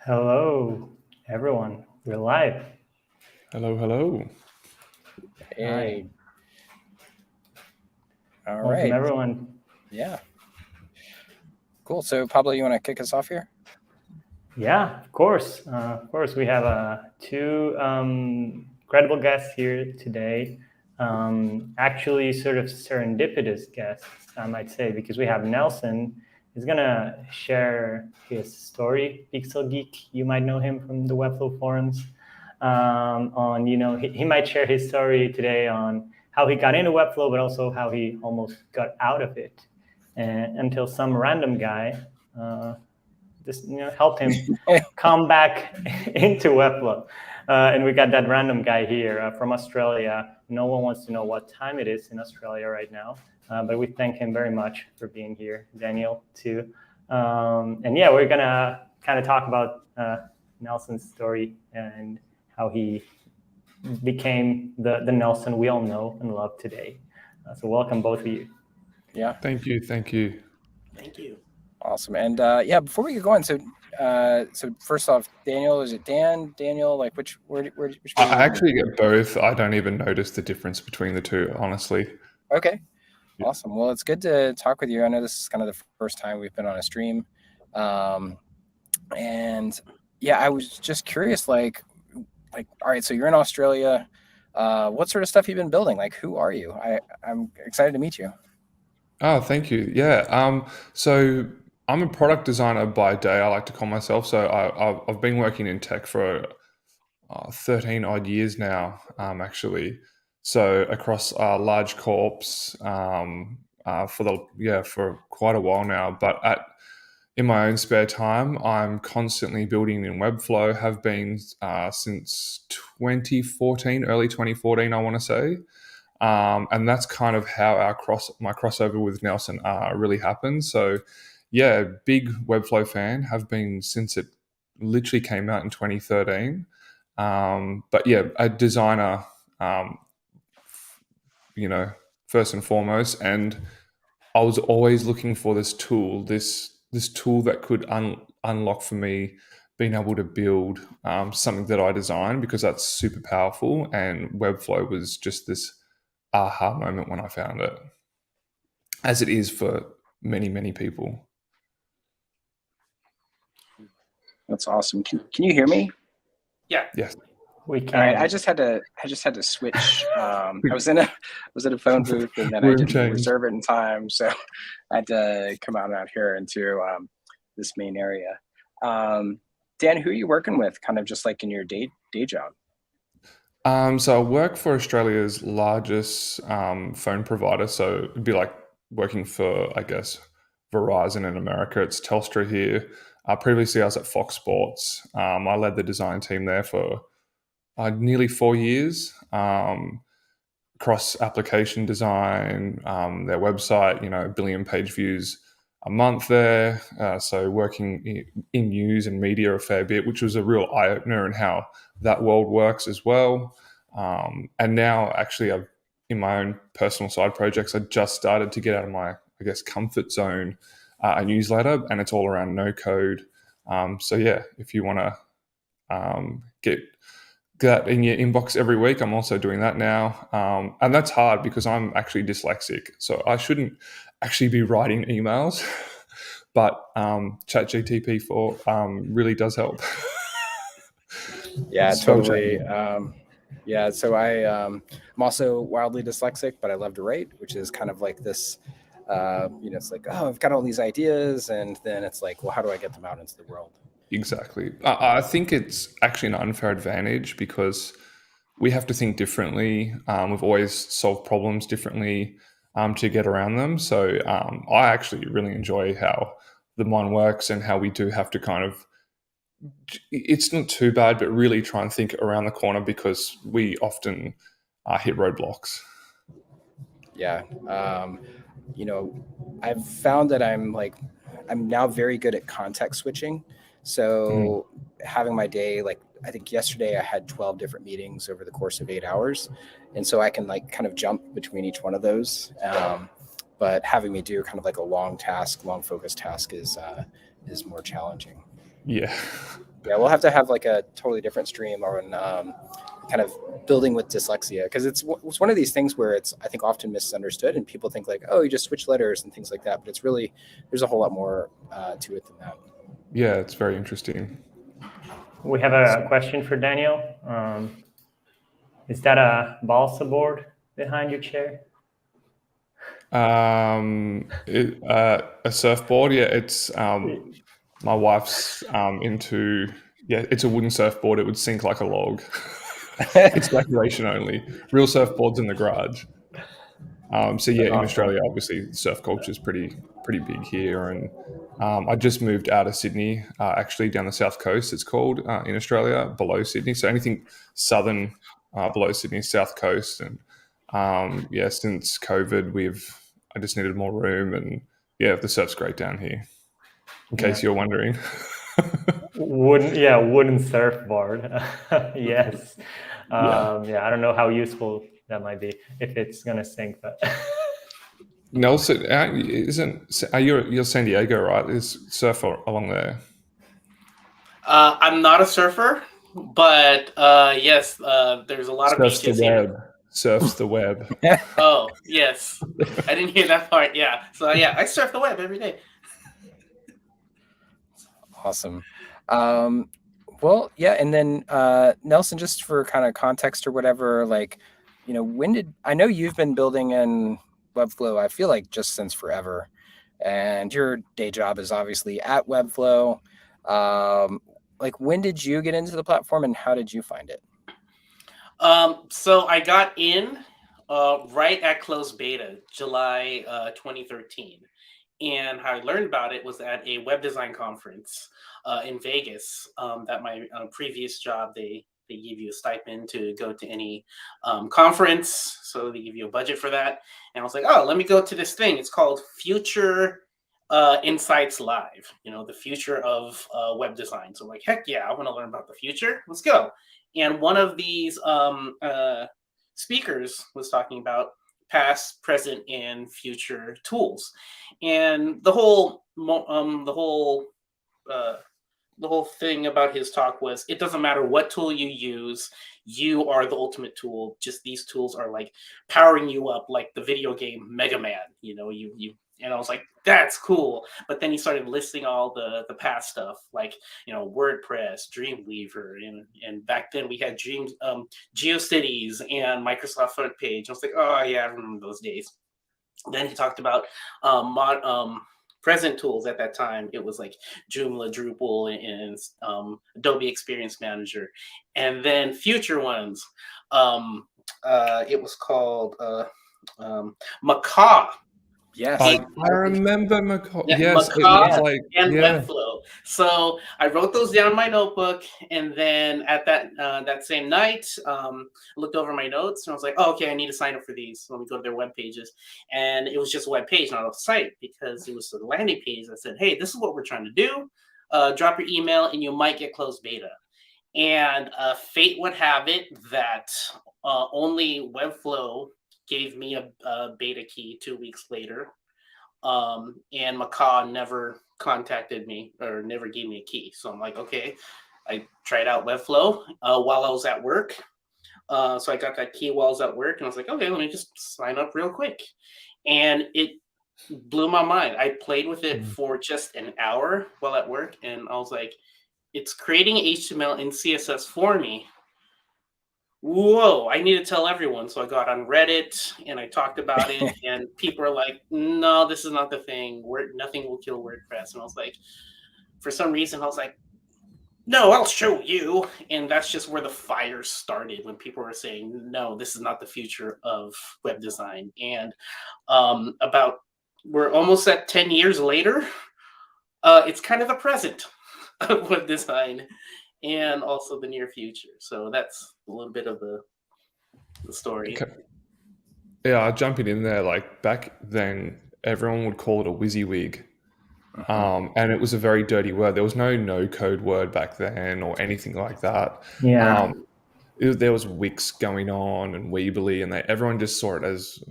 Hello, everyone. We're live. Hello, hello. Hey. All Welcome, right. everyone. Yeah. Cool. So, Pablo, you want to kick us off here? Yeah, of course. We have two credible guests here today. Actually, sort of serendipitous guests, I might say, because we have Nelson. He's gonna share his story. PixelGeek, you might know him from the Webflow forums. He might share his story today on how he got into Webflow, but also how he almost got out of it, and until some random guy. Just help him come back into Webflow. And we got that random guy here from Australia. No one wants to know what time it is in Australia right now, but we thank him very much for being here, Daniel, too. And yeah, we're gonna kind of talk about Nelson's story and how he became the Nelson we all know and love today. So welcome, both of you. Yeah. Thank you. Thank you. Awesome. And before we get going, so first off, Daniel, is it Daniel? Like which I actually get both. I don't even notice the difference between the two, honestly. Okay. Yeah. Awesome. Well, it's good to talk with you. I know this is kind of the first time we've been on a stream. And yeah, I was just curious, like, all right, so you're in Australia. What sort of stuff you've been building? Like, who are you? I'm excited to meet you. Oh, thank you. Yeah. So I'm a product designer by day, I like to call myself. So I've been working in tech for 13 odd years now, actually. So across large corps for quite a while now. But in my own spare time, I'm constantly building in Webflow. Have been since 2014, early 2014, I want to say. And that's kind of how my crossover with Nelson really happened. So, yeah, big Webflow fan. Have been since it literally came out in 2013. But yeah, a designer, first and foremost. And I was always looking for this tool that could unlock for me being able to build something that I designed, because that's super powerful. And Webflow was just this aha moment when I found it, as it is for many, many people. That's awesome. Can you hear me? Yeah. Yes. We can. All right. I just had to switch. I was in a phone booth, and then I didn't reserve it in time, so I had to come out here into this main area. Dan, who are you working with? Kind of just like in your day job. So I work for Australia's largest phone provider. So it'd be like working for, I guess, Verizon in America. It's Telstra here. Previously, I was at Fox Sports. I led the design team there for nearly 4 years. Cross application design, their website, 1 billion page views a month there. So working in news and media a fair bit, which was a real eye opener in how that world works as well. And now actually in my own personal side projects, I just started to get out of my, I guess, comfort zone, a newsletter, and it's all around no code. So yeah, if you want to get that in your inbox every week, I'm also doing that now. And that's hard because I'm actually dyslexic. So I shouldn't actually be writing emails, but ChatGPT-4 really does help. Yeah, totally. Yeah, so I'm also wildly dyslexic, but I love to write, which is kind of like this, it's like, oh, I've got all these ideas, and then it's like, well, how do I get them out into the world? Exactly. I think it's actually an unfair advantage because we have to think differently. We've always solved problems differently to get around them. So I actually really enjoy how the mind works and how we do have to kind of, it's not too bad, but really try and think around the corner because we often hit roadblocks. Yeah. I've found that I'm now very good at context switching. So having my day, like I think yesterday I had 12 different meetings over the course of 8 hours. And so I can like kind of jump between each one of those. But having me do kind of like a long focused task is more challenging. Yeah. Yeah, we'll have to have like a totally different stream on kind of building with dyslexia, because it's one of these things where it's, I think, often misunderstood, and people think like, oh, you just switch letters and things like that, but it's really, there's a whole lot more to it than that. Yeah, it's very interesting. We have a question for Daniel. Is that a balsa board behind your chair? A surfboard. Yeah, it's my wife's into. Yeah, it's a wooden surfboard. It would sink like a log. It's decoration only. Real surfboards in the garage. So yeah, in Australia, obviously, surf culture is pretty big here, and I just moved out of Sydney, actually down the south coast. It's called in Australia, below Sydney. So anything southern, below Sydney, south coast, and yeah, since COVID, I just needed more room, and yeah, the surf's great down here. In case you're wondering. Wooden surfboard. Yes. Yeah. I don't know how useful that might be if it's gonna sink, but. Nelson, you're San Diego, right? Is surf along there? I'm not a surfer, but yes, there's a lot of beaches here. Surfs the web. Oh, yes. I didn't hear that part. Yeah. So yeah, I surf the web every day. Awesome. Well, yeah, and then Nelson, just for kind of context or whatever, like, you know, I know you've been building in Webflow, I feel like just since forever, and your day job is obviously at Webflow. Like, when did you get into the platform, and how did you find it? So I got in right at closed beta, July 2013. And how I learned about it was at a web design conference in Vegas. That my previous job, they give you a stipend to go to any conference. So they give you a budget for that. And I was like, oh, let me go to this thing. It's called Future Insights Live, you know, the future of web design. So I'm like, heck yeah, I want to learn about the future. Let's go. And one of these speakers was talking about past, present, and future tools, and the whole thing about his talk was, it doesn't matter what tool you use, you are the ultimate tool. Just these tools are like powering you up, like the video game Mega Man. You know, you. And I was like, that's cool. But then he started listing all the past stuff, like, you know, WordPress, Dreamweaver, and back then we had GeoCities and Microsoft Front Page. I was like, oh yeah, I remember those days. Then he talked about present tools at that time. It was like Joomla, Drupal, and Adobe Experience Manager. And then future ones, it was called Macaw. Yes, I remember Macaw. Yeah, yes, Macaw it was like, and Webflow. So I wrote those down in my notebook, and then at that same night, looked over my notes, and I was like, oh, okay, I need to sign up for these. So let me go to their web pages, and it was just a web page, not a site, because it was a landing page that said, hey, this is what we're trying to do. Drop your email, and you might get closed beta. And fate would have it that only Webflow gave me a beta key 2 weeks later, and Macaw never contacted me or never gave me a key. So I'm like, okay. I tried out Webflow while I was at work. So I got that key while I was at work, and I was like, okay, let me just sign up real quick. And it blew my mind. I played with it for just an hour while at work, and I was like, it's creating HTML and CSS for me. Whoa, I need to tell everyone. So I got on Reddit and I talked about it, and people are like, no, this is not the thing. Nothing will kill WordPress. And I was like, for some reason, I was like, no, I'll show you. And that's just where the fire started, when people were saying, no, this is not the future of web design. And we're almost at 10 years later. It's kind of the present of web design, and also the near future. So that's a little bit of the story. Okay. Yeah, jumping in there, like back then, everyone would call it a WYSIWYG. And it was a very dirty word. There was no code word back then or anything like that. Yeah. There was Wix going on and Weebly, and everyone just saw it as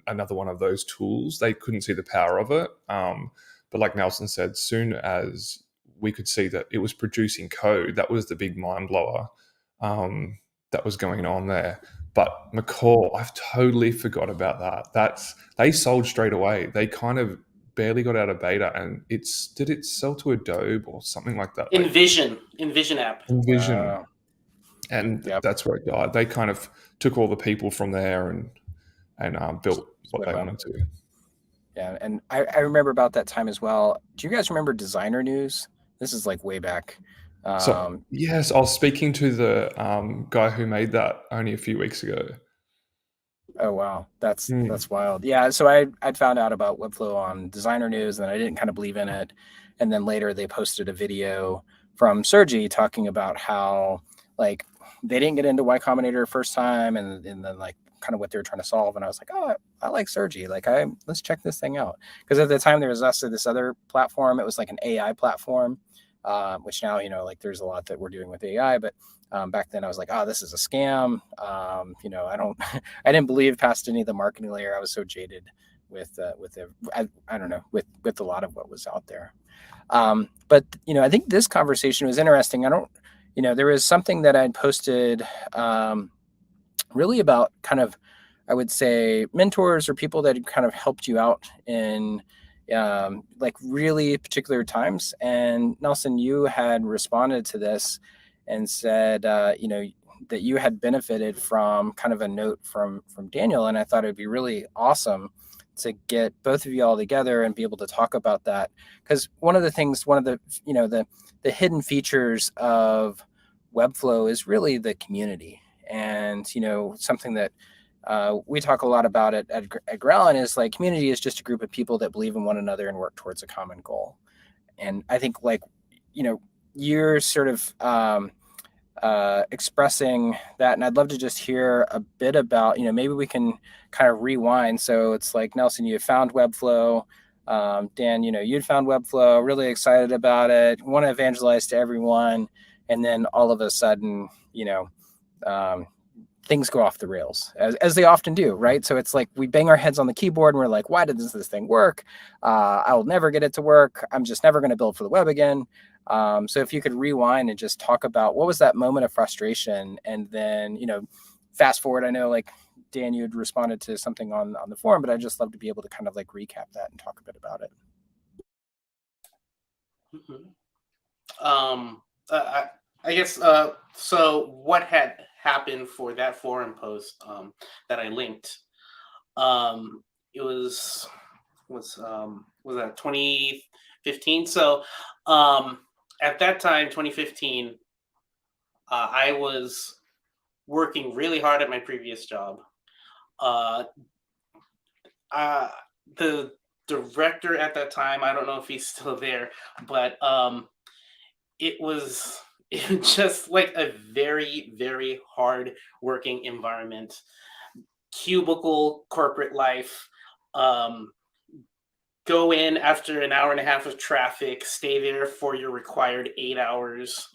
another one of those tools. They couldn't see the power of it. But like Nelson said, soon as we could see that it was producing code. That was the big mind blower that was going on there. But McCall, I've totally forgot about that. They sold straight away. They kind of barely got out of beta, and did it sell to Adobe or something like that? Envision app. Envision. And Yep. that's where it died. They kind of took all the people from there and built what they wanted to. Yeah, and I remember about that time as well. Do you guys remember Designer News? This is like way back. So yes, I was speaking to the guy who made that only a few weeks ago. Oh wow, that's wild. Yeah, so I'd found out about Webflow on Designer News, and I didn't kind of believe in it. And then later they posted a video from Sergi talking about how like they didn't get into Y Combinator first time, and then like kind of what they were trying to solve. And I was like, oh, I like Sergi. Like let's check this thing out. Because at the time there was also this other platform. It was like an AI platform, which now, like there's a lot that we're doing with AI, but back then I was like, oh, this is a scam. I didn't believe past any of the marketing layer. I was so jaded with I don't know, with a lot of what was out there. But I think this conversation was interesting. There was something that I'd posted really about kind of, I would say, mentors or people that had kind of helped you out in like really particular times. And Nelson, you had responded to this and said, that you had benefited from kind of a note from Daniel. And I thought it'd be really awesome to get both of you all together and be able to talk about that. Because one of the the hidden features of Webflow is really the community. And, something that we talk a lot about at Grellin is like community is just a group of people that believe in one another and work towards a common goal. And I think you're sort of expressing that. And I'd love to just hear a bit about, maybe we can kind of rewind. So it's like, Nelson, you found Webflow. Dan, you'd found Webflow, really excited about it, want to evangelize to everyone. And then all of a sudden, things go off the rails as they often do, right? So it's like we bang our heads on the keyboard and we're like, why did this thing work? I will never get it to work. I'm just never going to build for the web again. So if you could rewind and just talk about what was that moment of frustration, and then, fast forward. I know like Dan, you had responded to something on the forum, but I'd just love to be able to kind of like recap that and talk a bit about it. I guess, so what had happened for that forum post that I linked? It was that 2015? So at that time, 2015, I was working really hard at my previous job. The director at that time, I don't know if he's still there, but it was just like a very, very hard working environment. Cubicle corporate life. Go in after an hour and a half of traffic, stay there for your required 8 hours,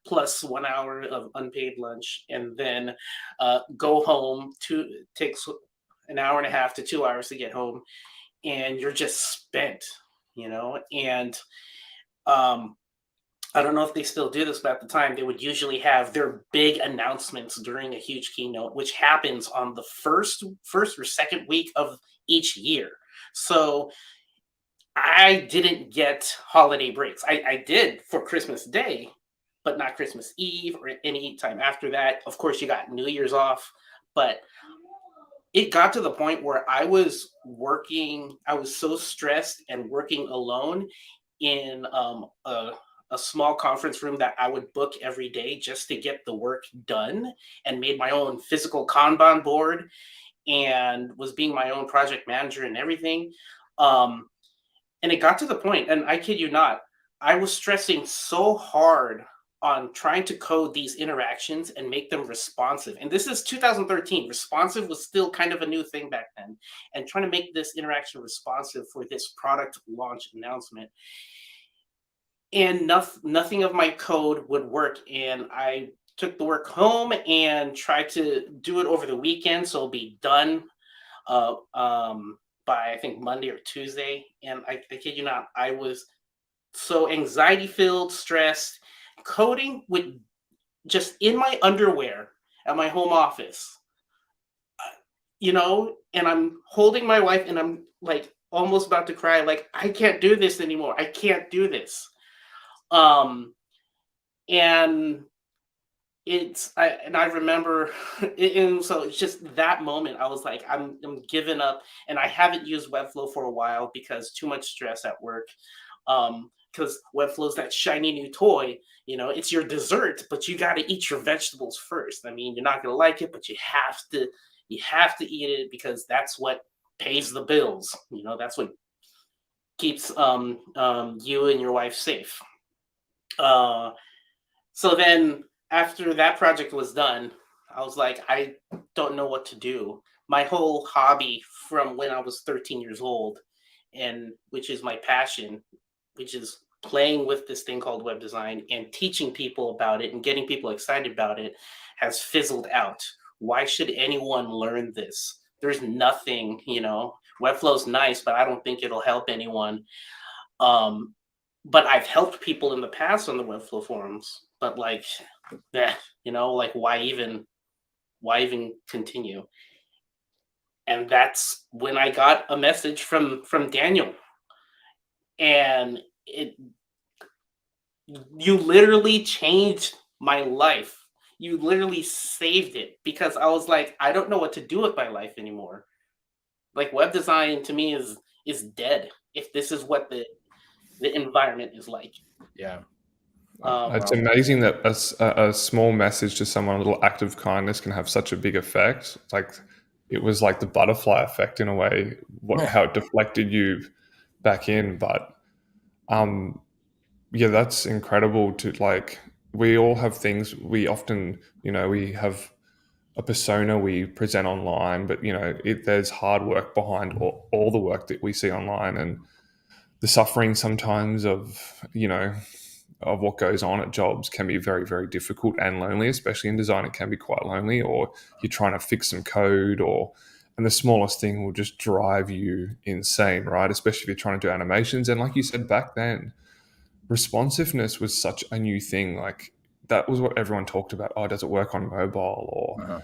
plus 1 hour of unpaid lunch, and then go home. Takes an hour and a half to 2 hours to get home, and you're just spent, and I don't know if they still do this, but at the time they would usually have their big announcements during a huge keynote, which happens on the first or second week of each year. So I didn't get holiday breaks. I did for Christmas Day, but not Christmas Eve or any time after that. Of course, you got New Year's off, but it got to the point where I was so stressed and working alone in a small conference room that I would book every day just to get the work done, and made my own physical Kanban board and was being my own project manager and everything. And it got to the point, and I kid you not, I was stressing so hard on trying to code these interactions and make them responsive. And this is 2013. Responsive was still kind of a new thing back then. And trying to make this interaction responsive for this product launch announcement. And nothing of my code would work. And I took the work home and tried to do it over the weekend, so it'll be done by I think Monday or Tuesday. And I kid you not, I was so anxiety filled, stressed, coding with just in my underwear at my home office, and I'm holding my wife and I'm like almost about to cry. Like, I can't do this anymore. I can't do this. And I remember, and so it's just that moment. I was like, I'm giving up, and I haven't used Webflow for a while because too much stress at work. Because Webflow's that shiny new toy, it's your dessert, but you got to eat your vegetables first. I mean, you're not gonna like it, but you have to eat it because that's what pays the bills. That's what keeps you and your wife safe. So then after that project was done, I was like, I don't know what to do. My whole hobby from when I was 13 years old, and which is my passion, which is playing with this thing called web design and teaching people about it and getting people excited about it, has fizzled out. Why should anyone learn this? There's nothing, Webflow's nice, but I don't think it'll help anyone. But I've helped people in the past on the Webflow forums, but like, why even continue? And that's when I got a message from Daniel, and you literally changed my life. You literally saved it, because I was like, I don't know what to do with my life anymore. Like, web design to me is dead if this is what the environment is like. Yeah. It's amazing that a small message to someone, a little act of kindness, can have such a big effect. Like, it was like the butterfly effect in a way, how it deflected you back in. But yeah, that's incredible. To like, we all have things. We often, we have a persona we present online, but there's hard work behind all the work that we see online, and the suffering sometimes of of what goes on at jobs can be very, very difficult and lonely, especially in design. It can be quite lonely, or you're trying to fix some code, and the smallest thing will just drive you insane, right? Especially if you're trying to do animations. And like you said, back then, responsiveness was such a new thing. Like, that was what everyone talked about. Oh, does it work on mobile? Or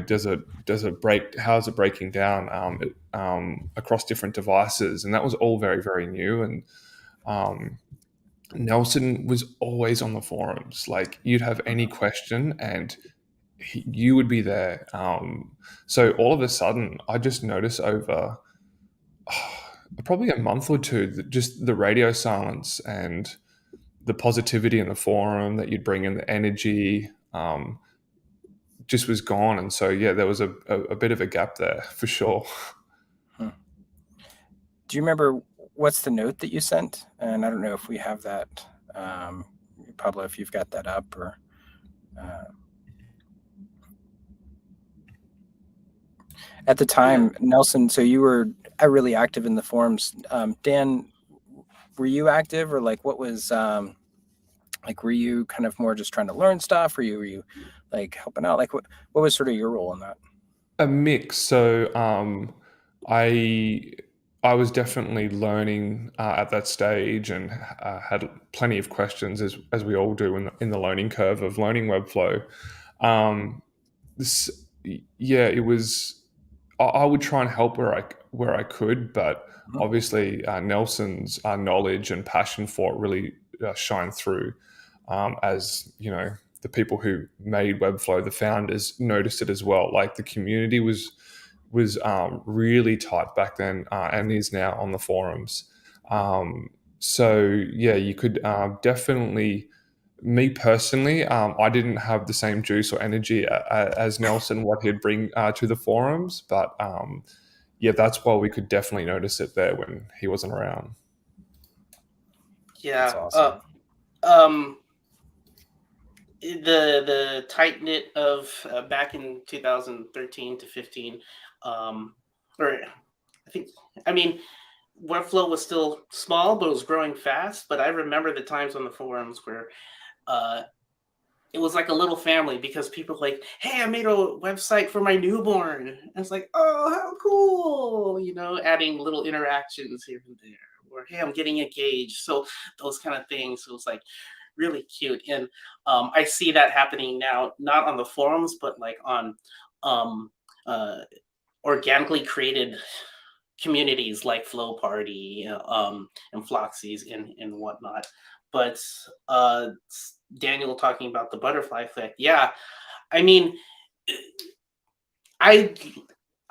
does it break? How is it breaking down across different devices? And that was all very, very new. And Nelson was always on the forums. Like, you'd have any question and you would be there. So all of a sudden, I just noticed over probably a month or two that just the radio silence and the positivity in the forum that you'd bring in, the energy, just was gone. And so, yeah, there was a bit of a gap there for sure. Do you remember what's the note that you sent? And I don't know if we have that, Pablo, if you've got that up, or at the time, Nelson, so you were really active in the forums. Dan, were you active, or like what was like, were you kind of more just trying to learn stuff? Were you like helping out? Like, what was sort of your role in that? A mix. So I was definitely learning at that stage, and had plenty of questions, as we all do in the learning curve of learning Webflow. It was. I would try and help where I could, but obviously Nelson's knowledge and passion for it really shined through. As the people who made Webflow, the founders, noticed it as well. Like, the community was really tight back then, and is now on the forums. So yeah, you could definitely. Me personally, I didn't have the same juice or energy as Nelson, what he'd bring to the forums, but yeah, that's why we could definitely notice it there when he wasn't around. Yeah. That's awesome. The tight knit of back in 2013 to 15, Webflow was still small, but it was growing fast. But I remember the times on the forums where it was like a little family, because people were like, hey, I made a website for my newborn. And it's like, oh, how cool, you know, adding little interactions here and there, or hey, I'm getting engaged. So those kind of things. So it's like really cute. And I see that happening now, not on the forums, but like on um, organically created communities like Flow Party, and Floxies and whatnot. But Daniel talking about the butterfly effect. Yeah, I mean, I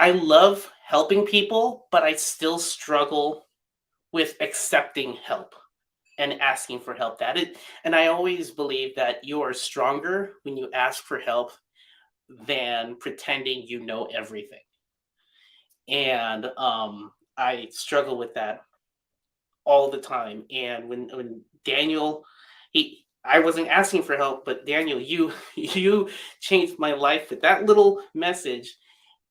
I love helping people, but I still struggle with accepting help and asking for help. And I always believe that you are stronger when you ask for help than pretending you know everything. And I struggle with that all the time. And when Daniel, I wasn't asking for help, but Daniel, you changed my life with that little message,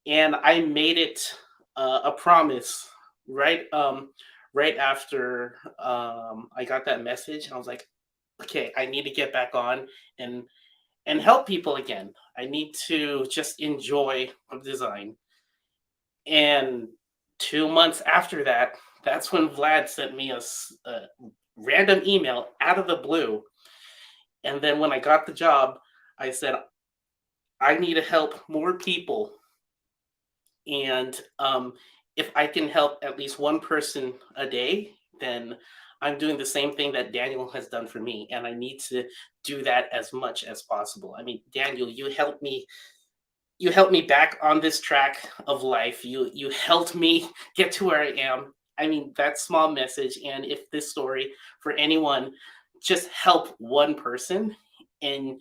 and I made it a promise right after I got that message. And I was like, okay, I need to get back on and help people again. I need to just enjoy design. And 2 months after that, that's when Vlad sent me a random email out of the blue. And then when I got the job, I said, I need to help more people. And if I can help at least one person a day, then I'm doing the same thing that Daniel has done for me. And I need to do that as much as possible. I mean, Daniel, you helped me back on this track of life. You helped me get to where I am. I mean, that small message. And if this story for anyone, just help one person, and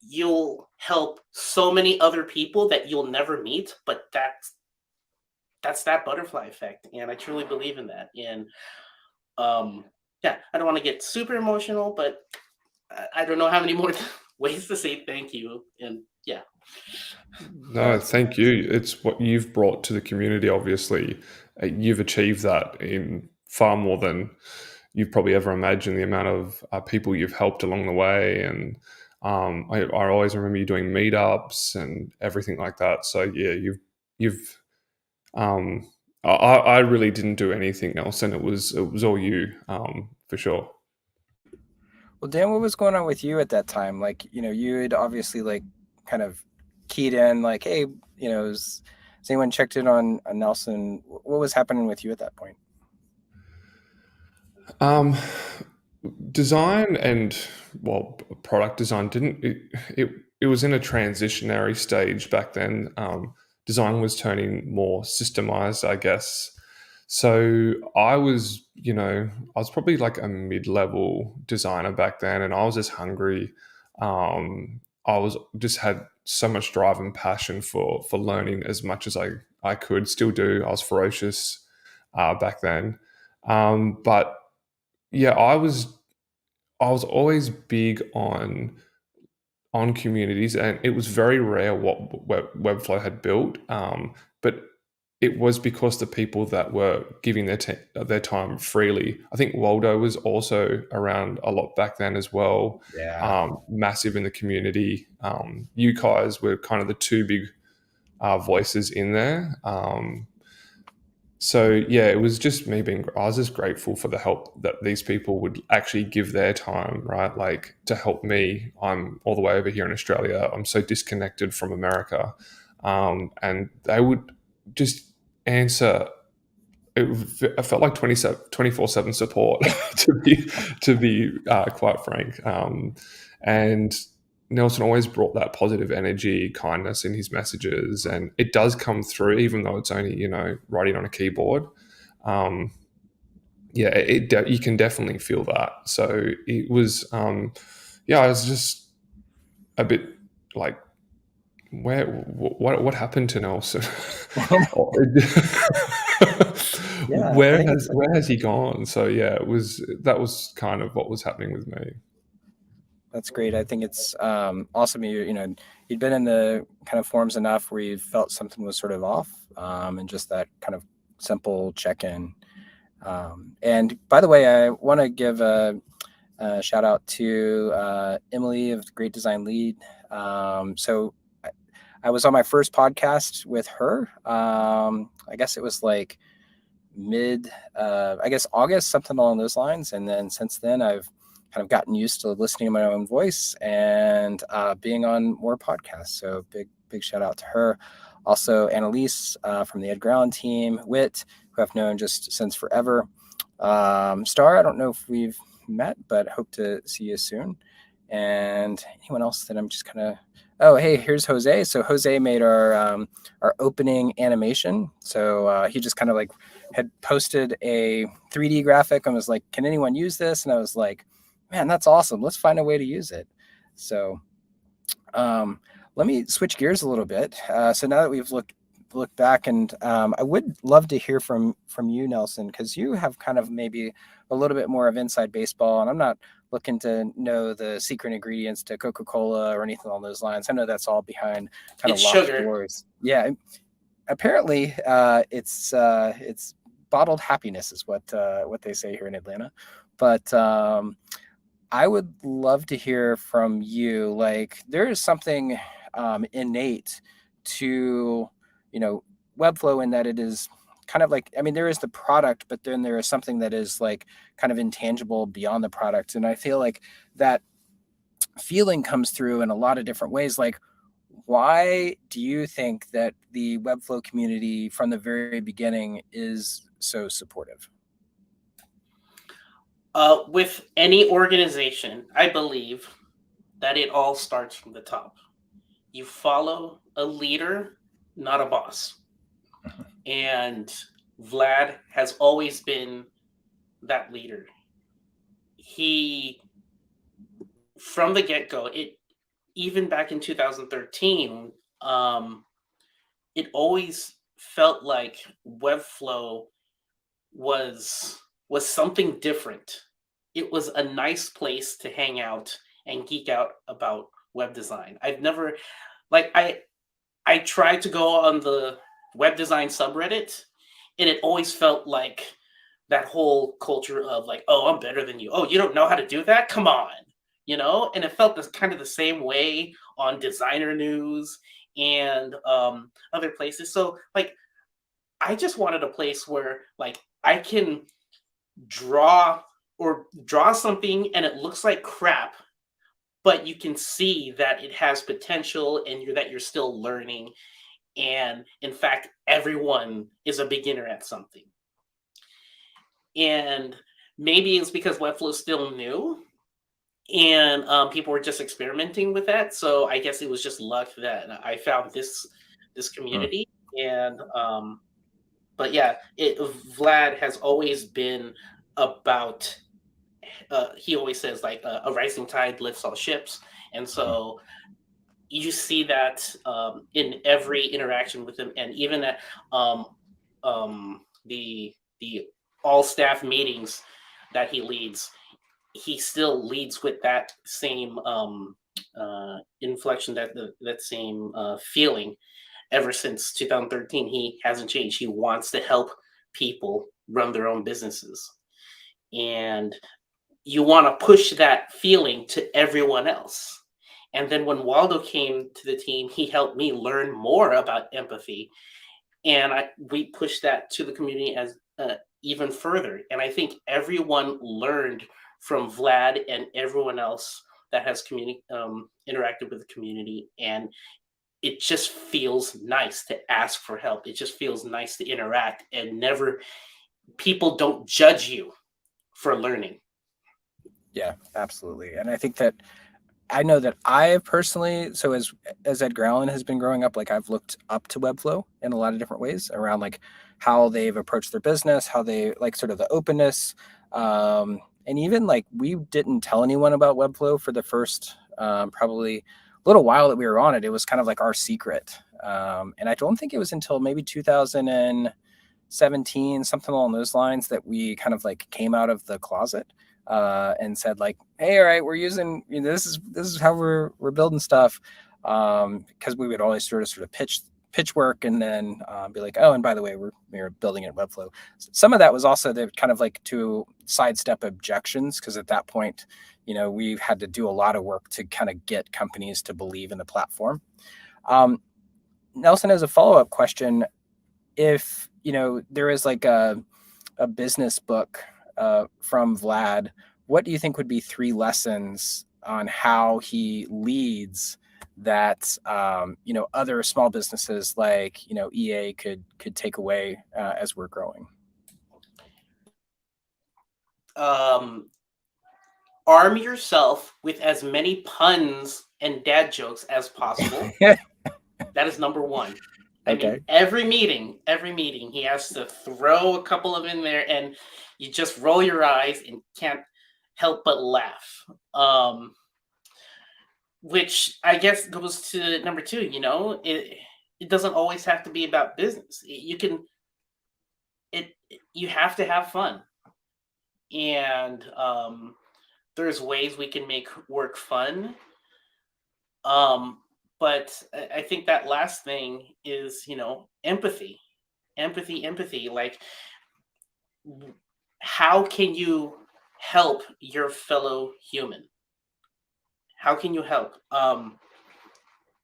you'll help so many other people that you'll never meet. But that's that butterfly effect. And I truly believe in that. And yeah, I don't want to get super emotional, but I don't know how many more ways to say thank you. And yeah. No, thank you. It's what you've brought to the community, obviously. You've achieved that in far more than you've probably ever imagined, the amount of people you've helped along the way. And I always remember you doing meetups and everything like that. So yeah, you've I really didn't do anything else, and it was all you, for sure. Well, Dan, what was going on with you at that time? Like, you know, you had obviously like kind of keyed in like, hey, you know, has anyone checked in on Nelson? What was happening with you at that point? Design and, well, product design didn't it was in a transitionary stage back then. Design was turning more systemized, I guess. So I was, I was probably like a mid-level designer back then, and I was just hungry. I was just had so much drive and passion for learning as much as I could. Still do. I was ferocious back then, but yeah, I was always big on communities, and it was very rare what Webflow had built. But it was because the people that were giving their time freely. I think Waldo was also around a lot back then as well. Yeah. Massive in the community. You guys were kind of the two big voices in there. So yeah, it was just me I was just grateful for the help that these people would actually give their time, right? Like to help me. I'm all the way over here in Australia. I'm so disconnected from America. And they would just answer. I felt like 24/7 support to be quite frank. And Nelson always brought that positive energy, kindness in his messages, and it does come through, even though it's only writing on a keyboard. Yeah, you can definitely feel that. So it was, yeah, I was just a bit like, what happened to Nelson? Yeah, where has he gone? So yeah, that was kind of what was happening with me. That's great. I think it's awesome. You'd been in the kind of forums enough where you felt something was sort of off, and just that kind of simple check-in. And by the way, I want to give a Shout out to Emily of Great Design Lead. So I was on my first podcast with her. I guess it was like I guess August, something along those lines. And then since then, I've kind of gotten used to listening to my own voice and being on more podcasts. So big shout out to her. Also, Annalise from the Ed Ground team, Wit, who I've known just since forever. Star, I don't know if we've met, but hope to see you soon. And anyone else that I'm just kind of, oh, hey, here's Jose. So Jose made our opening animation. So he just kind of like had posted a 3D graphic and was like, can anyone use this? And I was like, man, that's awesome. Let's find a way to use it. So let me switch gears a little bit. So now that we've looked back, and I would love to hear from you, Nelson, because you have kind of maybe a little bit more of inside baseball, and I'm not looking to know the secret ingredients to Coca-Cola or anything along those lines. I know that's all behind kind of locked doors. Yeah, apparently it's bottled happiness is what they say here in Atlanta. But I would love to hear from you. Like, there is something innate to, Webflow in that it is kind of like, I mean, there is the product, but then there is something that is like kind of intangible beyond the product. And I feel like that feeling comes through in a lot of different ways. Like, why do you think that the Webflow community from the very beginning is so supportive? With any organization, I believe that it all starts from the top. You follow a leader, not a boss. And Vlad has always been that leader. He, from the get-go, even back in 2013, it always felt like Webflow was something different. It was a nice place to hang out and geek out about web design. I've never, like, I tried to go on the web design subreddit, and it always felt like that whole culture of like, oh, I'm better than you. Oh, you don't know how to do that? Come on. And it felt kind of the same way on designer news and other places. So like, I just wanted a place where like I can draw something and it looks like crap, but you can see that it has potential and that you're still learning. And in fact, everyone is a beginner at something. And maybe it's because Webflow is still new and people were just experimenting with that. So I guess it was just luck that I found this community. And but yeah, Vlad has always been about, he always says like a rising tide lifts all ships. And so you see that in every interaction with him, and even at the all staff meetings that he leads, he still leads with that same inflection, that same feeling. Ever since 2013, he hasn't changed. He wants to help people run their own businesses, and you want to push that feeling to everyone else. And then when Waldo came to the team, he helped me learn more about empathy. And we pushed that to the community as even further. And I think everyone learned from Vlad and everyone else that has interacted with the community. And it just feels nice to ask for help. It just feels nice to interact, and people don't judge you for learning. Yeah, absolutely. And I think that I know that I have personally, so as Ed Growlin has been growing up, like I've looked up to Webflow in a lot of different ways around like how they've approached their business, how they like sort of the openness. And even like we didn't tell anyone about Webflow for the first probably a little while that we were on it. It was kind of like our secret. And I don't think it was until maybe 2017, something along those lines, that we kind of like came out of the closet and said like, hey, all right, we're using, this is how we're building stuff. Because we would always sort of pitch pitch work and then be like, oh, and by the way, we're building it in Webflow. Some of that was also kind of like to sidestep objections, because at that point, we've had to do a lot of work to kind of get companies to believe in the platform. Nelson, as a follow-up question, if there is like a business book from Vlad, what do you think would be 3 lessons on how he leads that other small businesses like EA could take away as we're growing? Arm yourself with as many puns and dad jokes as possible. That is number 1. I mean, every meeting, he has to throw a couple of in there, and you just roll your eyes and can't help but laugh. Which I guess goes to number 2. It doesn't always have to be about business. You have to have fun, and there's ways we can make work fun. But I think that last thing is, empathy. Like, how can you help your fellow human? How can you help?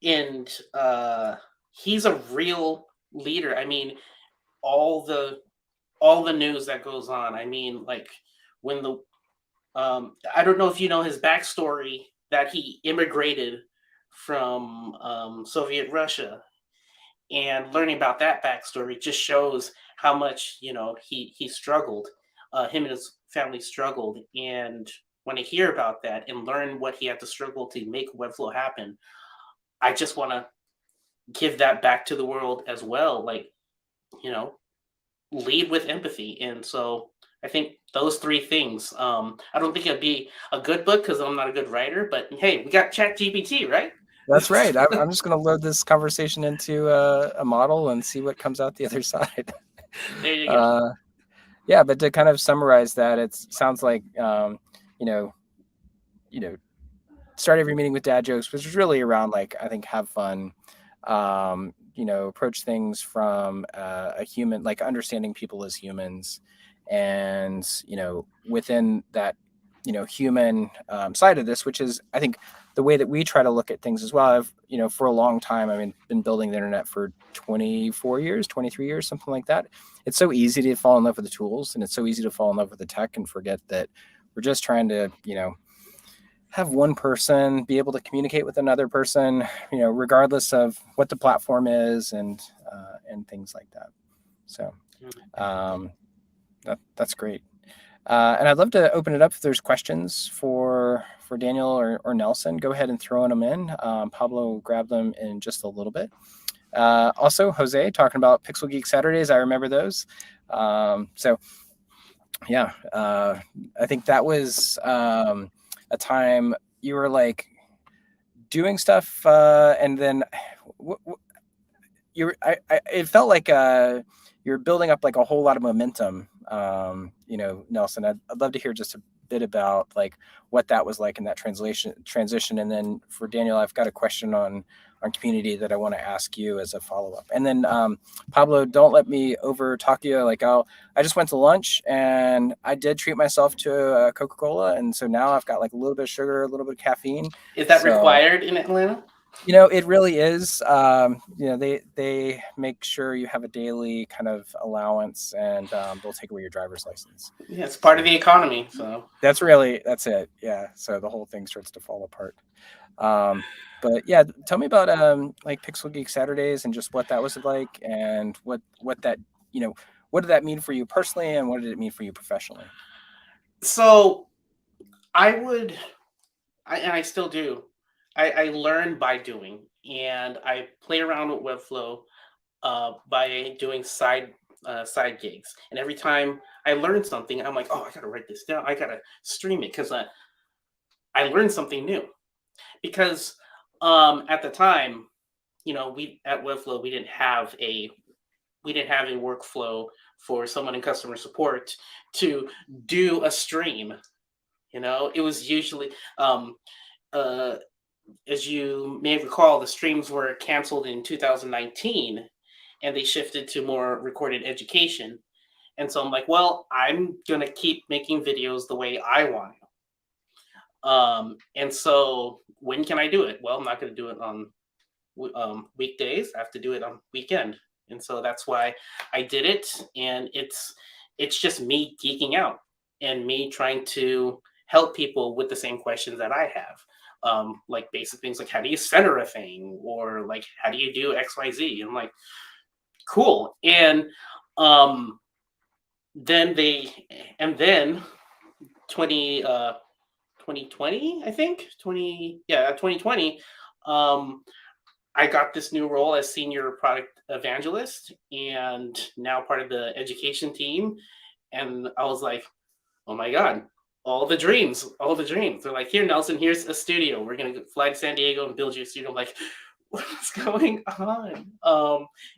And he's a real leader. I mean, all the news that goes on. I mean, like when I don't know if you know his backstory, that he immigrated from Soviet Russia, and learning about that backstory just shows how much he struggled. Him and his family struggled, and when I hear about that and learn what he had to struggle to make Webflow happen, I just want to give that back to the world as well. Like, lead with empathy. And so I think those 3 things. I don't think it'd be a good book because I'm not a good writer, but hey, we got ChatGPT, right? That's right. I'm just going to load this conversation into a model and see what comes out the other side. There you go. Yeah, but to kind of summarize that, it sounds like start every meeting with dad jokes, which is really around, like, I think, have fun. Approach things from a human, like understanding people as humans, and within that human side of this, which is, I think, the way that we try to look at things as well. I've for a long time, been building the internet for 24 years, 23 years, something like that. It's so easy to fall in love with the tools, and it's so easy to fall in love with the tech and forget that we're just trying to have one person be able to communicate with another person, regardless of what the platform is, and things like that. So that's great. And I'd love to open it up if there's questions for Daniel or Nelson. Go ahead and throw them in. Pablo will grab them in just a little bit. Also, Jose talking about PixelGeek Saturdays. I remember those. So yeah, I think that was a time you were like doing stuff, and then it felt like you're building up like a whole lot of momentum. Nelson, I'd love to hear just a bit about like what that was like in that transition. And then for Daniel, I've got a question on community that I want to ask you as a follow-up. And then Pablo, don't let me over talk you. Like I just went to lunch and I did treat myself to Coca-Cola, and so now I've got like a little bit of sugar, a little bit of caffeine. Is that required in Atlanta? It really is. They make sure you have a daily kind of allowance, and they'll take away your driver's license. Yeah, it's part of the economy. So that's it. Yeah. So the whole thing starts to fall apart. But yeah, tell me about like PixelGeek Saturdays and just what that was like, and what that what did that mean for you personally, and what did it mean for you professionally? So I still do. I learn by doing, and I play around with Webflow by doing side gigs. And every time I learn something, I'm like, oh, I gotta write this down. I gotta stream it because I learned something new. Because at the time, we at Webflow we didn't have a workflow for someone in customer support to do a stream. It was usually as you may recall, the streams were canceled in 2019 and they shifted to more recorded education. And so I'm like, well, I'm going to keep making videos the way I want to. And so when can I do it? Well, I'm not going to do it on weekdays. I have to do it on weekend. And so that's why I did it. And it's just me geeking out and me trying to help people with the same questions that I have. Like basic things like how do you center a thing, or like how do you do XYZ? I'm like, cool. And then 2020, I think 2020, I got this new role as senior product evangelist and now part of the education team. And I was like, oh my God, all the dreams. They're like, here, Nelson, here's a studio. We're going to fly to San Diego and build you a studio. I'm like, what's going on?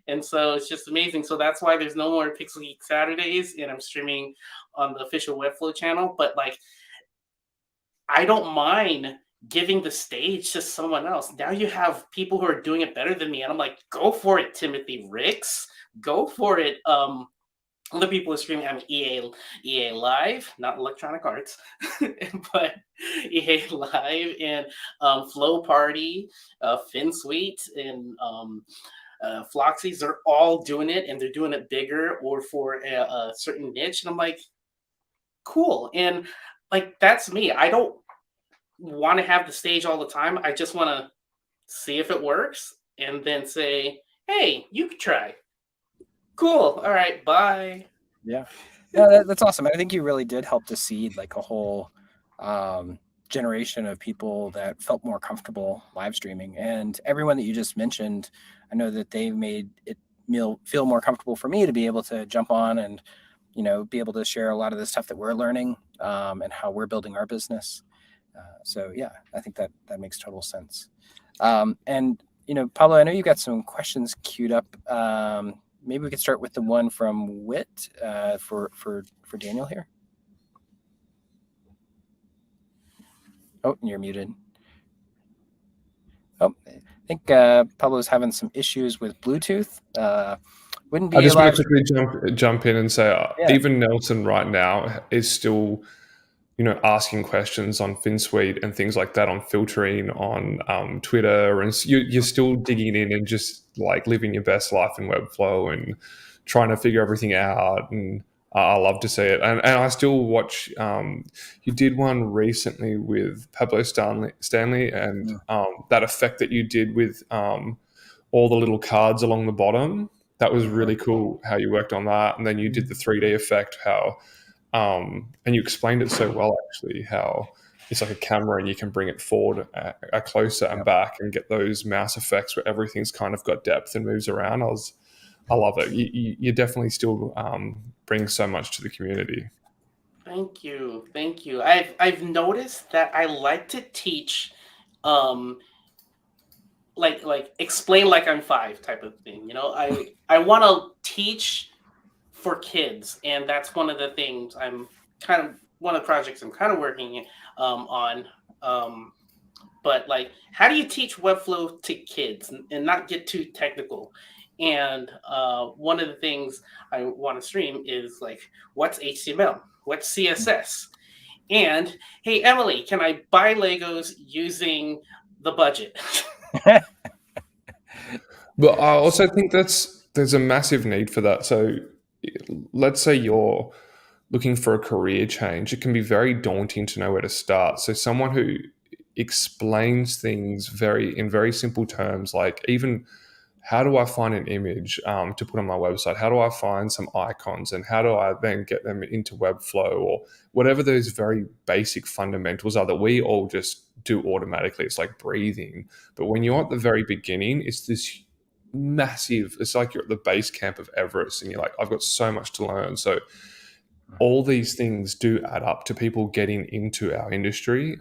And so it's just amazing. So that's why there's no more PixelGeek Saturdays, and I'm streaming on the official Webflow channel. But like, I don't mind giving the stage to someone else. Now you have people who are doing it better than me, and I'm like, go for it, Timothy Ricks. Go for it. Other people are streaming. I'm EA Live, not Electronic Arts, but EA Live and Flow Party, FinSuite, and Floxy's. They're all doing it, and they're doing it bigger or for a certain niche. And I'm like, cool. And like, that's me. I don't want to have the stage all the time. I just want to see if it works and then say, hey, you could try. Cool. All right. Bye. Yeah. Yeah, that's awesome. I think you really did help to seed like a whole generation of people that felt more comfortable live streaming. And everyone that you just mentioned, I know that they made it feel more comfortable for me to be able to jump on and, you know, be able to share a lot of the stuff that we're learning and how we're building our business. So yeah, I think that makes total sense. And you know, Pablo, I know you got some questions queued up. Maybe we could start with the one from Wit for Daniel here. Oh, you're muted. Oh, I think Pablo's having some issues with Bluetooth. Wouldn't be. I just want to quickly jump in and say, yeah. Even Nelson right now is still, you know, asking questions on FinSuite and things like that, on filtering, on Twitter, and you're still digging in and just like living your best life in Webflow and trying to figure everything out. And I love to see it. And I still watch. You did one recently with Pablo Stanley, and that effect that you did with all the little cards along the bottom. That was really cool how you worked on that. And then you did the 3D effect, and you explained it so well, actually, how it's like a camera and you can bring it forward, closer and back, and get those mouse effects where everything's kind of got depth and moves around. I love it. You definitely still bring so much to the community. Thank you. I've noticed that I like to teach, like explain like I'm 5 type of thing. You know, I want to teach for kids, and that's one of the things one of the projects I'm kind of working on. But like, how do you teach Webflow to kids and not get too technical? And one of the things I want to stream is like, what's HTML? What's CSS? And hey, Emily, can I buy Legos using the budget? But I also think there's a massive need for that. So let's say you're looking for a career change. It can be very daunting to know where to start. So someone who explains things in very simple terms, like even how do I find an image to put on my website? How do I find some icons? And how do I then get them into Webflow, or whatever those very basic fundamentals are that we all just do automatically? It's like breathing. But when you're at the very beginning, it's this massive, it's like you're at the base camp of Everest and you're like, I've got so much to learn. So all these things do add up to people getting into our industry.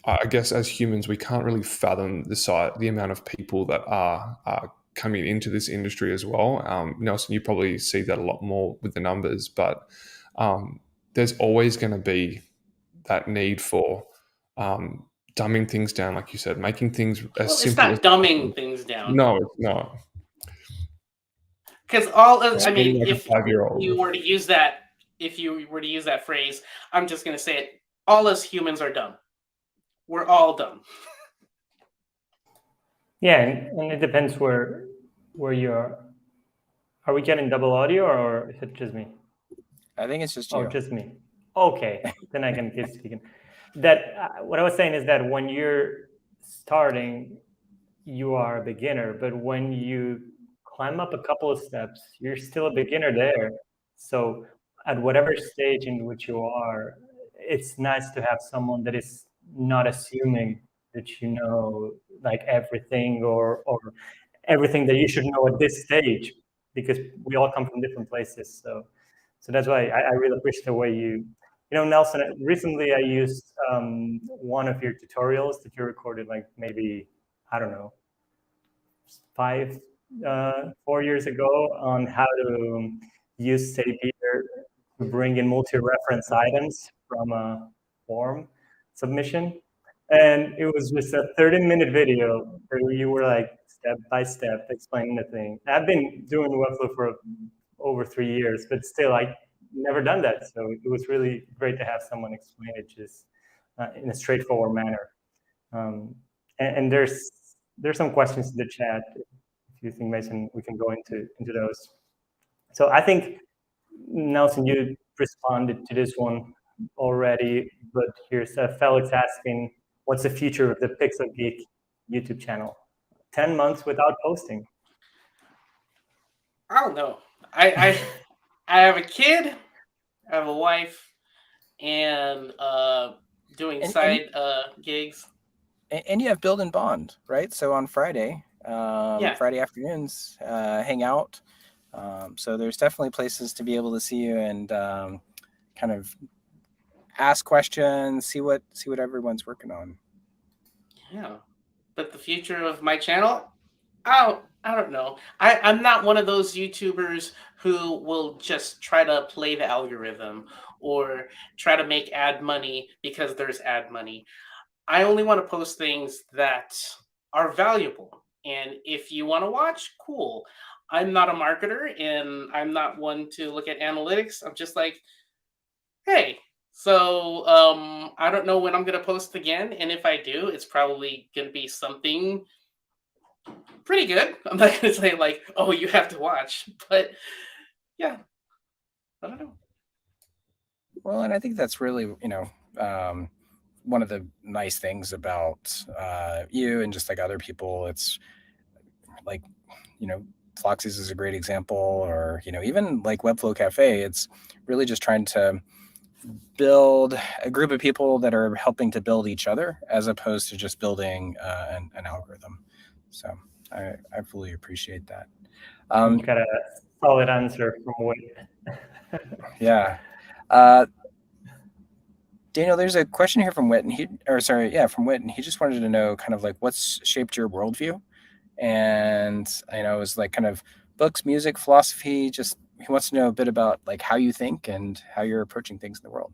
I guess as humans, we can't really fathom the amount of people that are coming into this industry as well. Nelson, you probably see that a lot more with the numbers, but there's always going to be that need for dumbing things down, like you said, making things as Well, it's simple not as dumbing things down. No, it's not. Because all of, I Being mean, like a if 5-year-old. you were to use that phrase, I'm just going to say it. All us humans are dumb. We're all dumb. Yeah, and it depends where you are. Are we getting double audio, or is it just me? I think it's just you. Oh, just me. Okay, then I can keep speaking. That what I was saying is that when you're starting, you are a beginner, but when you climb up a couple of steps, you're still a beginner there. So at whatever stage in which you are, it's nice to have someone that is not assuming that you know like everything or everything that you should know at this stage, because we all come from different places. So that's why I really appreciate the way you know, Nelson, recently I used one of your tutorials that you recorded like maybe, I don't know, 4 years ago on how to use Zapier to bring in multi-reference items from a form submission. And it was just a 30-minute video where you were like step by step explaining the thing. I've been doing Webflow for over 3 years, but still I never done that. So it was really great to have someone explain it just in a straightforward manner. And there's some questions in the chat. If you think, Mason, we can go into those. So I think, Nelson, you responded to this one already, but here's Felix asking, what's the future of the PixelGeek YouTube channel? 10 months without posting. I don't know. I have a kid, I have a wife, and doing side gigs. And you have Build and Bond, right? So on Friday, Friday afternoons, hang out. So there's definitely places to be able to see you and kind of ask questions, see what everyone's working on. Yeah, but the future of my channel, I don't know. I'm not one of those YouTubers who will just try to play the algorithm or try to make ad money because there's ad money. I only want to post things that are valuable. And if you want to watch, cool. I'm not a marketer and I'm not one to look at analytics. I'm just like, hey, so I don't know when I'm going to post again. And if I do, it's probably going to be something pretty good. I'm not going to say like, oh, you have to watch. But yeah, I don't know. Well, and I think that's really, one of the nice things about you and just like other people. It's like, Floxy's is a great example, or, even like Webflow Cafe. It's really just trying to build a group of people that are helping to build each other as opposed to just building an algorithm. So I fully appreciate that. You got a solid answer from Whit. Yeah. Daniel, there's a question here from Whit, from Whit, and he just wanted to know kind of like what's shaped your worldview, and it was like kind of books, music, philosophy. Just he wants to know a bit about like how you think and how you're approaching things in the world.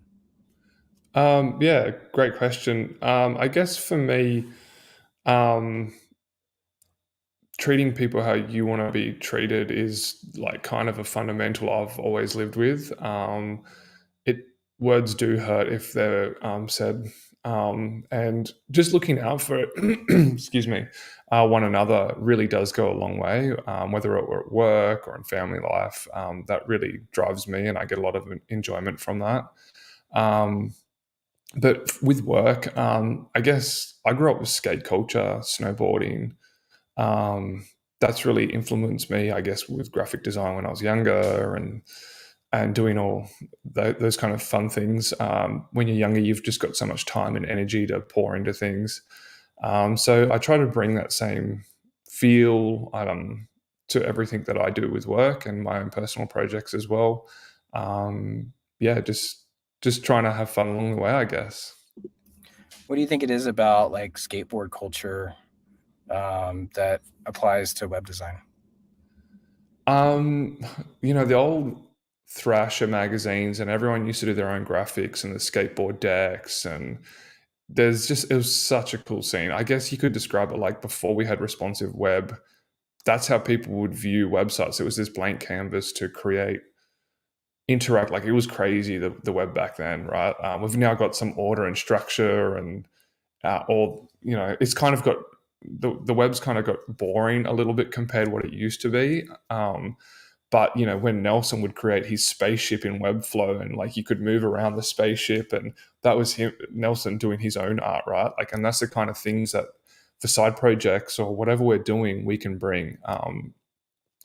Yeah, great question. I guess for me, treating people how you want to be treated is like kind of a fundamental I've always lived with. Words do hurt if they're said, and just looking out for it, excuse me, one another really does go a long way. Whether we're at work or in family life, that really drives me, and I get a lot of enjoyment from that. But with work, I guess I grew up with skate culture, snowboarding. That's really influenced me, I guess, with graphic design when I was younger, and doing all those kind of fun things. When you're younger, you've just got so much time and energy to pour into things. So I try to bring that same feel to everything that I do with work and my own personal projects as well. Just trying to have fun along the way, I guess. What do you think it is about like skateboard culture that applies to web design? The old Thrasher magazines, and everyone used to do their own graphics and the skateboard decks, and it was such a cool scene. I guess you could describe it like before we had responsive web, that's how people would view websites. It was this blank canvas to create, interact. Like, it was crazy, the web back then, right? We've now got some order and structure, and or, you know, it's kind of got, the web's kind of got boring a little bit compared to what it used to be. But, you know, when Nelson would create his spaceship in Webflow, and like you could move around the spaceship, and that was him, Nelson, doing his own art, right? Like, and that's the kind of things that the side projects or whatever we're doing, we can bring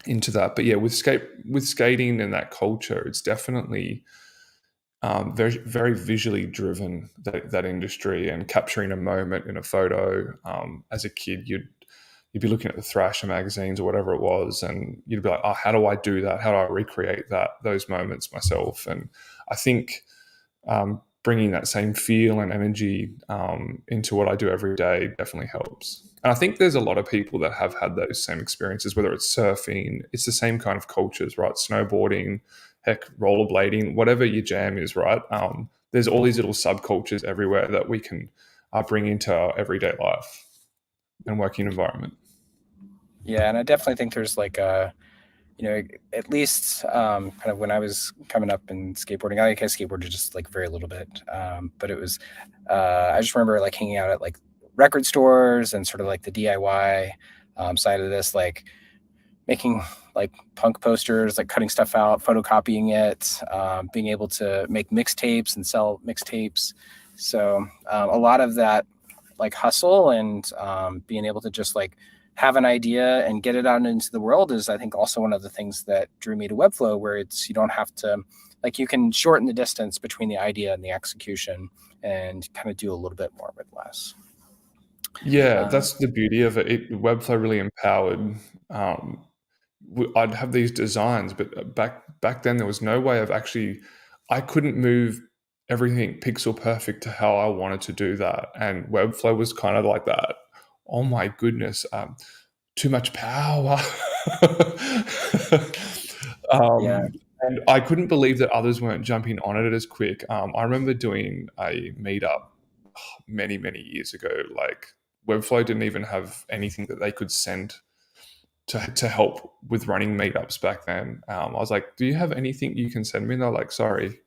into that. But yeah, with skating and that culture, it's definitely very, very visually driven, that industry, and capturing a moment in a photo. As a kid, you'd be looking at the Thrasher magazines or whatever it was, and you'd be like, oh, how do I do that? How do I recreate those moments myself? And I think bringing that same feel and energy into what I do every day definitely helps. And I think there's a lot of people that have had those same experiences, whether it's surfing, it's the same kind of cultures, right? Snowboarding, heck, rollerblading, whatever your jam is, right? There's all these little subcultures everywhere that we can bring into our everyday life and working environment. Yeah, and I definitely think there's like a, you know, at least kind of when I was coming up in skateboarding, I skateboarded just like very little bit, but it was, I just remember like hanging out at like record stores and sort of like the DIY side of this, like making like punk posters, like cutting stuff out, photocopying it, being able to make mixtapes and sell mixtapes. So a lot of that like hustle and being able to just like have an idea and get it out into the world is, I think, also one of the things that drew me to Webflow, where it's, you don't have to, like, you can shorten the distance between the idea and the execution and kind of do a little bit more with less. Yeah, that's the beauty of it. Webflow really empowered. I'd have these designs, but back then there was no way of actually, I couldn't move everything pixel perfect to how I wanted to do that. And Webflow was kind of like that. Oh my goodness, too much power. Yeah. And I couldn't believe that others weren't jumping on it as quick. I remember doing a meetup many, many years ago. Like, Webflow didn't even have anything that they could send to help with running meetups back then. I was like, do you have anything you can send me? And they're like, sorry,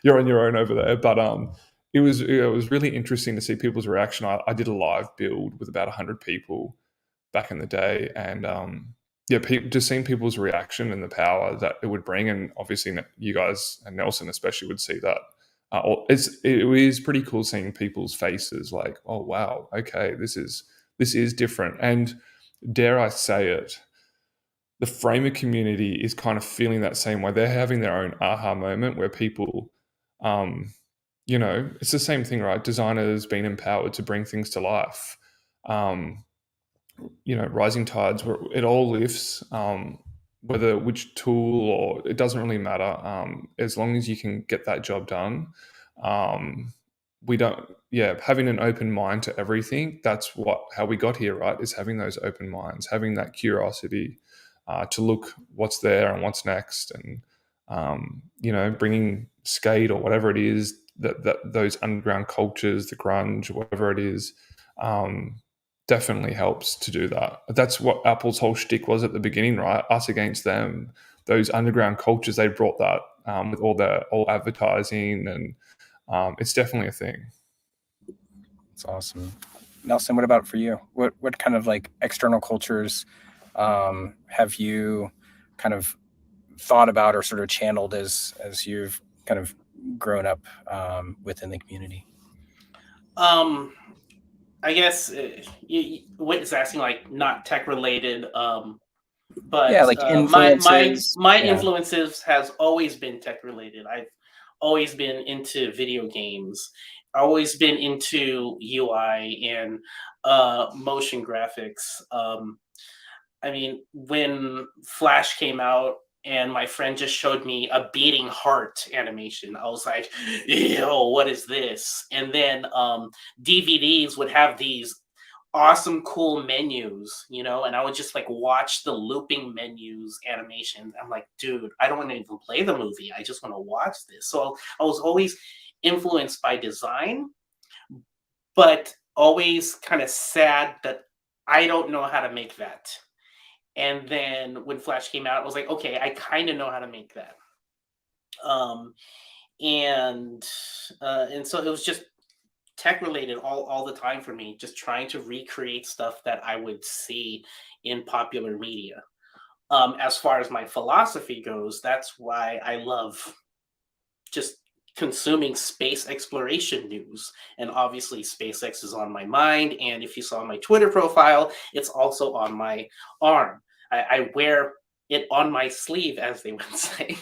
you're on your own over there. But it was really interesting to see people's reaction. I did a live build with about 100 people back in the day, and just seeing people's reaction and the power that it would bring. And obviously you guys and Nelson especially would see that. It is pretty cool seeing people's faces, like, oh wow, okay, this is different. And dare I say it, the framer community is kind of feeling that same way. They're having their own aha moment where people, you know, it's the same thing, right? Designers being empowered to bring things to life. You know, rising tides, where it all lifts, whether which tool, or it doesn't really matter. As long as you can get that job done. Having an open mind to everything, that's how we got here, right? Is having those open minds, having that curiosity to look what's there and what's next. And you know, bringing skate or whatever it is, that those underground cultures, the grunge, whatever it is, definitely helps to do that. That's what Apple's whole shtick was at the beginning, right? Us against them. Those underground cultures, they brought that with all advertising, and it's definitely a thing. It's awesome. Nelson, what about for you? What kind of like external cultures have you kind of thought about or sort of channeled as you've kind of grown up within the community? I guess what is asking, like, not tech related, but yeah, like influences. my influences has always been tech related. I've always been into video games, always been into UI and motion graphics. I mean, when Flash came out and my friend just showed me a beating heart animation, I was like, yo, what is this? And then DVDs would have these awesome, cool menus, you know, and I would just like watch the looping menus animation. I'm like, dude, I don't want to even play the movie. I just want to watch this. So I was always influenced by design, but always kind of sad that I don't know how to make that. And then when Flash came out, I was like, okay, I kind of know how to make that. And so it was just tech related all the time for me, just trying to recreate stuff that I would see in popular media. As far as my philosophy goes, that's why I love just consuming space exploration news. And obviously SpaceX is on my mind. And if you saw my Twitter profile, it's also on my arm. I wear it on my sleeve, as they would say.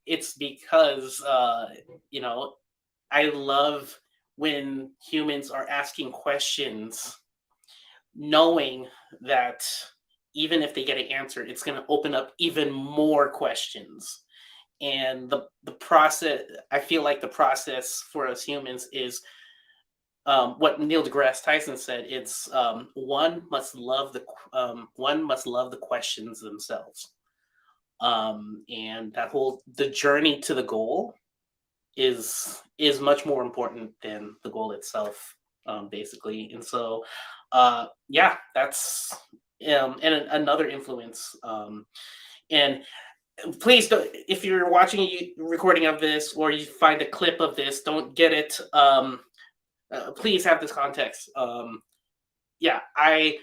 It's because, you know, I love when humans are asking questions, knowing that even if they get an answer, it's going to open up even more questions. And the process, I feel like the process for us humans is what Neil deGrasse Tyson said. It's one must love the questions themselves. And that the journey to the goal is much more important than the goal itself, basically. And so, yeah, that's and another influence. And please don't, if you're watching a recording of this or you find a clip of this, don't get it. Please have this context. Yeah, I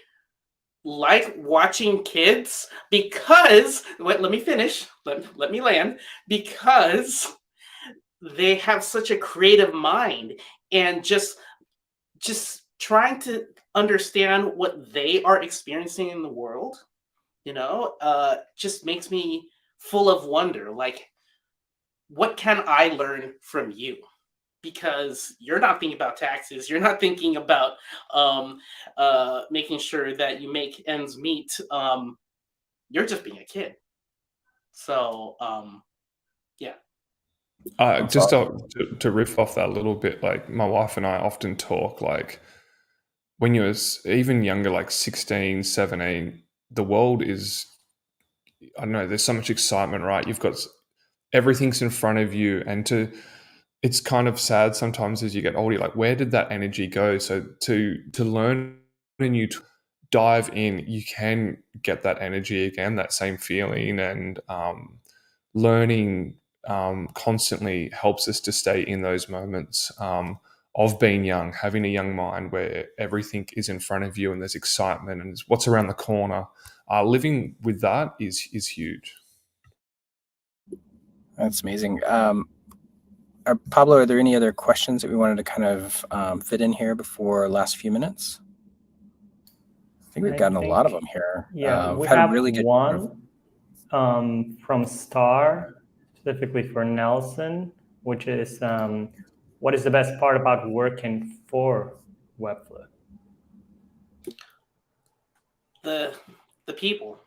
like watching kids because let me finish. Let me land, because they have such a creative mind, and just trying to understand what they are experiencing in the world, you know, just makes me full of wonder. Like, what can I learn from you? Because you're not thinking about taxes, you're not thinking about making sure that you make ends meet. You're just being a kid. So yeah. Just to riff off that a little bit, like my wife and I often talk, like when you're even younger, like 16, 17, the world is, I don't know, there's so much excitement, right? You've got everything's in front of you, and it's kind of sad sometimes as you get older, like, where did that energy go? So to learn and you dive in, you can get that energy again, that same feeling, and learning constantly helps us to stay in those moments of being young, having a young mind where everything is in front of you and there's excitement and what's around the corner. Living with that is huge. That's amazing. Pablo, are there any other questions that we wanted to kind of fit in here before last few minutes? I think we've gotten a lot of them here. Yeah, we had have a really good one from Star, specifically for Nelson, which is, what is the best part about working for Webflow? The people.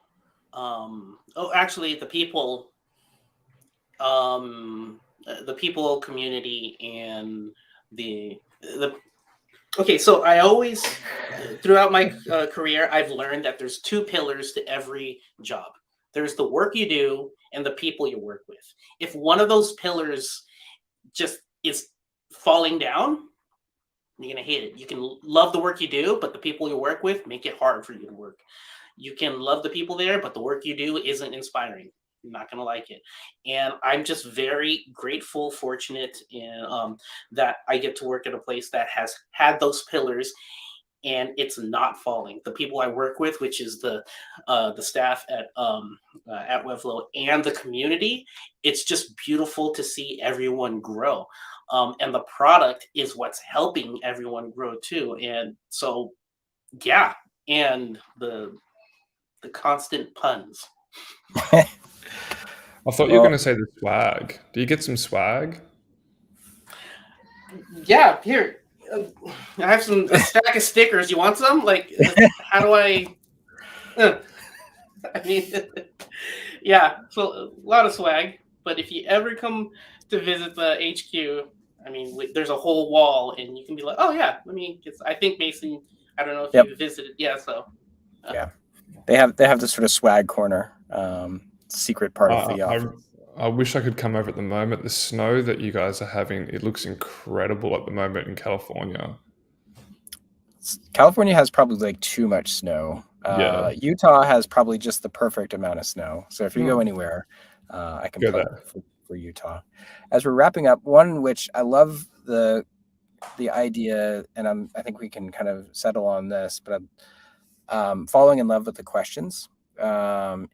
Actually, the people community, and the okay, so I always, throughout my career, I've learned that there's two pillars to every job. There's the work you do and the people you work with. If one of those pillars just is falling down, you're going to hate it. You can love the work you do, but the people you work with make it hard for you to work. You can love the people there, but the work you do isn't inspiring. You're not going to like it. And I'm just very grateful, fortunate that I get to work at a place that has had those pillars and it's not falling. The people I work with, which is the staff at Webflow and the community, it's just beautiful to see everyone grow. And the product is what's helping everyone grow too. And so, yeah, and the constant puns. I thought you were going to say the swag. Do you get some swag? Yeah, here. I have a stack of stickers. You want some? Like, how do I? I mean, yeah. So a lot of swag. But if you ever come to visit the HQ, I mean, there's a whole wall, and you can be like, oh yeah, let me get. I think Mason. I don't know if you visited. Yeah. So. Yeah. They have this sort of swag corner, secret part of the office. I wish I could come over at the moment. The snow that you guys are having, it looks incredible at the moment in California. California has probably like too much snow. Utah has probably just the perfect amount of snow. So if you go anywhere, I can plug for Utah. As we're wrapping up, one which I love the idea, and I think we can kind of settle on this, but falling in love with the questions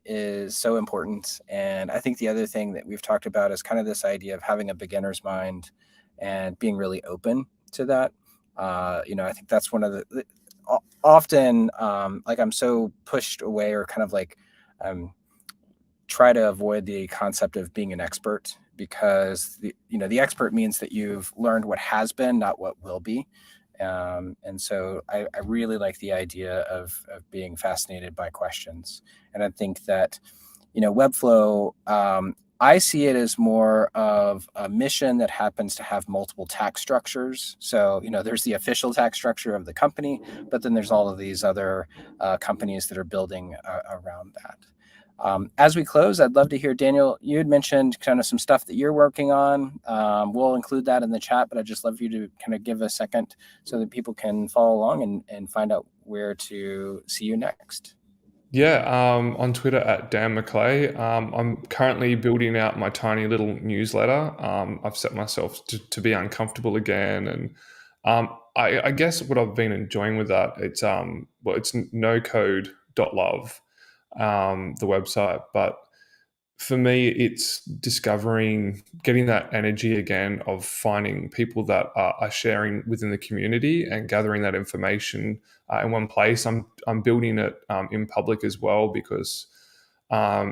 is so important. And I think the other thing that we've talked about is kind of this idea of having a beginner's mind and being really open to that. I think that's one of the often like I'm so pushed away, or kind of like try to avoid the concept of being an expert, because the expert means that you've learned what has been, not what will be. And so I really like the idea of being fascinated by questions. And I think that, Webflow, I see it as more of a mission that happens to have multiple tax structures. So, there's the official tax structure of the company, but then there's all of these other companies that are building around that. As we close, I'd love to hear, Daniel, you had mentioned kind of some stuff that you're working on. We'll include that in the chat, but I'd just love you to kind of give a second so that people can follow along and find out where to see you next. Yeah, on Twitter at Dan Mcleay. I'm currently building out my tiny little newsletter. I've set myself to be uncomfortable again, and I guess what I've been enjoying with that, it's nocode.love, the website, but for me, it's getting that energy again of finding people that are sharing within the community and gathering that information in one place. I'm building it in public as well, because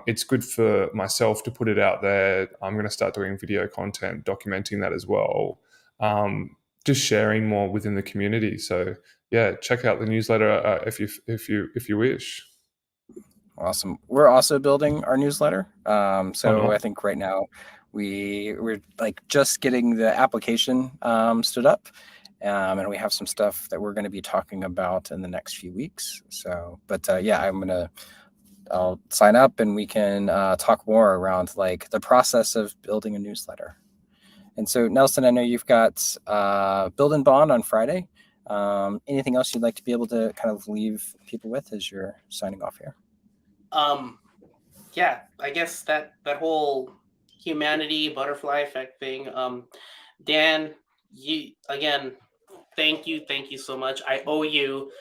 it's good for myself to put it out there. I'm going to start doing video content, documenting that as well, just sharing more within the community. So yeah, check out the newsletter if you wish. Awesome. We're also building our newsletter. I think right now we're like just getting the application stood up, and we have some stuff that we're going to be talking about in the next few weeks. So, but I'll sign up and we can talk more around like the process of building a newsletter. And so, Nelson, I know you've got Build and Bond on Friday. Anything else you'd like to be able to kind of leave people with as you're signing off here? Yeah, I guess that whole humanity butterfly effect thing. Dan, you again, thank you so much. I owe you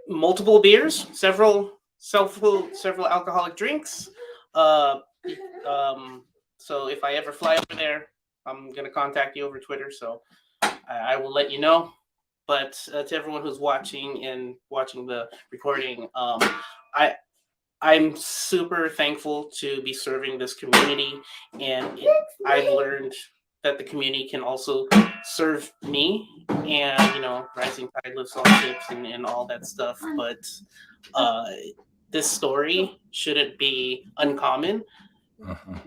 multiple beers, several alcoholic drinks. So if I ever fly over there, I'm gonna contact you over Twitter. So I will let you know. But to everyone who's watching the recording, I'm super thankful to be serving this community, and I've learned that the community can also serve me, and rising tide lifts all ships and all that stuff. But this story shouldn't be uncommon.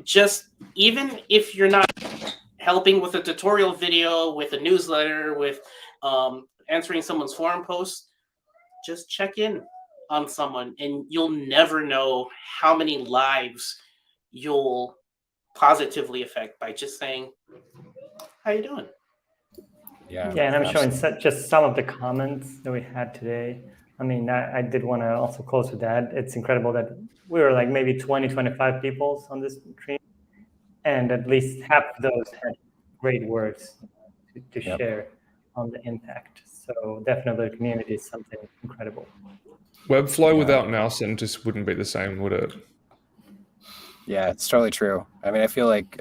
Just even if you're not helping with a tutorial video, with a newsletter, with answering someone's forum post, just check in on someone, and you'll never know how many lives you'll positively affect by just saying, how you doing? Yeah, and I'm showing just some of the comments that we had today. I mean, I did want to also close with that. It's incredible that we were like maybe 20, 25 people on this stream, and at least half of those had great words to share on the impact. So definitely the community is something incredible. Webflow without Nelson just wouldn't be the same, would it? Yeah, it's totally true. I mean, I feel like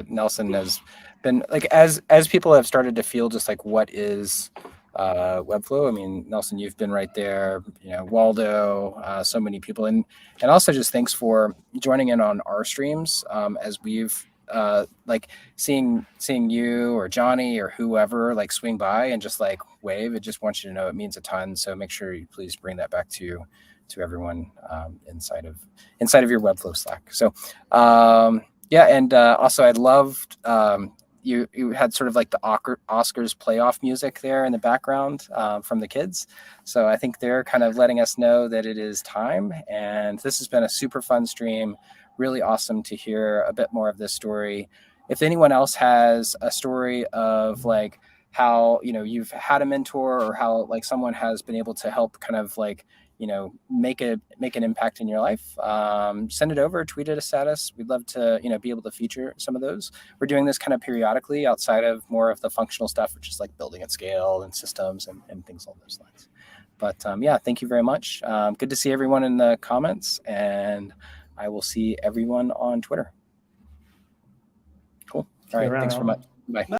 Nelson has been like, as people have started to feel just like what is Webflow. I mean, Nelson, you've been right there. Waldo, so many people, and also just thanks for joining in on our streams as we've like seeing you or Johnny or whoever like swing by and just like wave. It just wants you to know it means a ton. So make sure you please bring that back to everyone inside of your Webflow Slack. So and also I loved you had sort of like the Oscars playoff music there in the background from the kids. So I think they're kind of letting us know that it is time. And this has been a super fun stream. really awesome to hear a bit more of this story. If anyone else has a story of like how, you know, you've had a mentor or how like someone has been able to help kind of like, you know, make an impact in your life, send it over, tweet it a status. We'd love to, you know, be able to feature some of those. We're doing this kind of periodically outside of more of the functional stuff, which is like building at scale and systems and things along those lines. But yeah, thank you very much. Good to see everyone in the comments, and I will see everyone on Twitter. Cool. All right. Thanks very much. Bye.